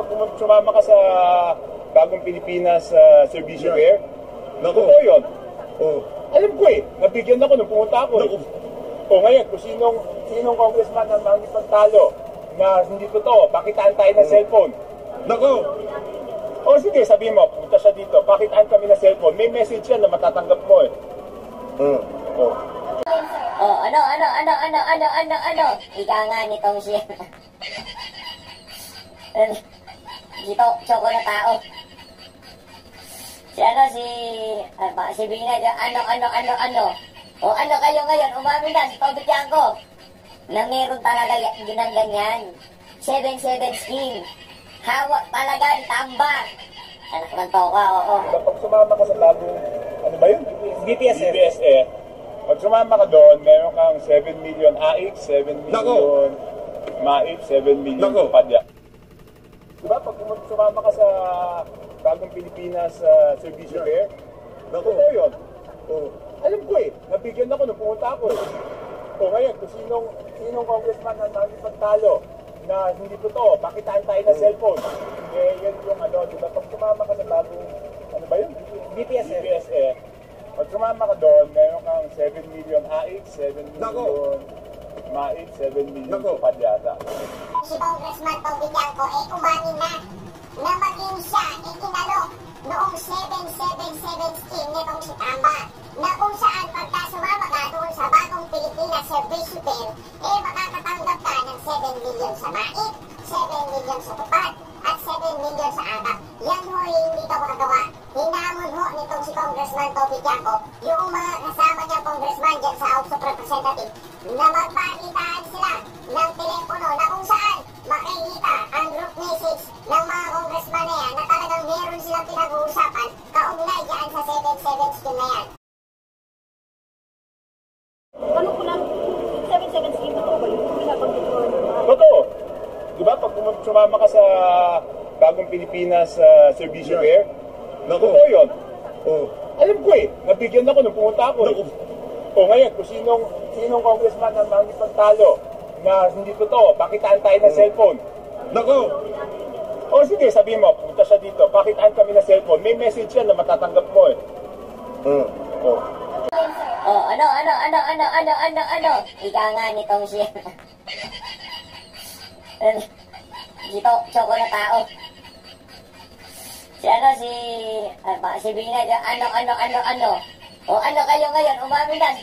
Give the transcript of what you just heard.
pag sumama ka sa Bagong Pilipinas Servicio Fair? Naku. Totoo yun. Oh. Alam ko eh, nabigyan ako nung pumunta ako. Naku. O ngayon, kung sinong congressman ang makikipagtalo na hindi totoo, pakitaan tayo ng cellphone. Nako. O sige, sabihin mo, pumunta siya dito, pakitaan kami ng cellphone. May message yan na matatanggap mo eh. Oh. Oh, ano? Ika nga nitong siya. Dito, tsoko na tao. Si Bina, ano? O ano kayo ngayon, umamin na si Tobit Yanko. Na meron talaga ginang-ganyan. 7-7 scheme. Hawak talaga ang tambak. Anak ng toka, oo. Kapag sumama ka sa bagong, ano ba yun? BPSF. BPSF. Pag sumama ka doon, meron kang 7 million AIC, 7 million MAIC, 7 million Nako. Padya. Diba? Pag sumama ka sa Bagong Pilipinas Servicio Fair? Naku. Totoo yun. Oh. Alam ko eh, nabigyan ako nung pumunta ako eh. O ngayon, kung sinong congressman ang makikipagtalo na hindi totoo, pakitaan tayo ng cellphone. Eh, yan yung ano, diba? Pag sumama ka sa bagong, ano ba yun? BPSF. BPSF. Pag sumama ka doon, meron kang 7 million AIC, 7 Nako. million MAIC, 7 million Nako. Padyata. Si Congressman Tobit Yanko umamin na maging siya itinalo noong 777 scheme nitong si Tamba na kung saan pagka sumama ka doon sa Bagong Pilipinas Servicio Fair, makakatanggap ka ng 7 million sa MAIC, 7 million sa Tupad, at 7 million sa ATAP. Yan ho hindi ito makagawa. Hinamon ho nitong si Congressman Tobit Yanko yung mga kasama niyang congressman dyan sa House of Representatives na magpalitaan sila ng telepono na kung saan makikita ang group message ng mga congressman na yan na talagang meron silang pinag-uusapan kaugnay dyan sa 7-7 scheme na yan. Ano ko lang, 7-7 scheme ito ba yung pinabanggit ko? Totoo. Diba? Pag sumama ka sa Bagong Pilipinas Servicio Fair? Naku. Totoo yun. Oh. Alam ko eh, nabigyan ako nung pumunta ako eh. Naku. O ngayon, kung sinong congressman ang makikipagtalo na hindi totoo, pakitaan tayo ng cellphone. Nako. O sige, sabihin mo, pumunta siya dito, pakitaan kami ng cellphone. May message yan na matatanggap mo eh. Oh. Oh, ano? Ika nga nitong siya. Dito, tsoko na tao. Si Bina, ano? O ano kayo ngayon, umamin na si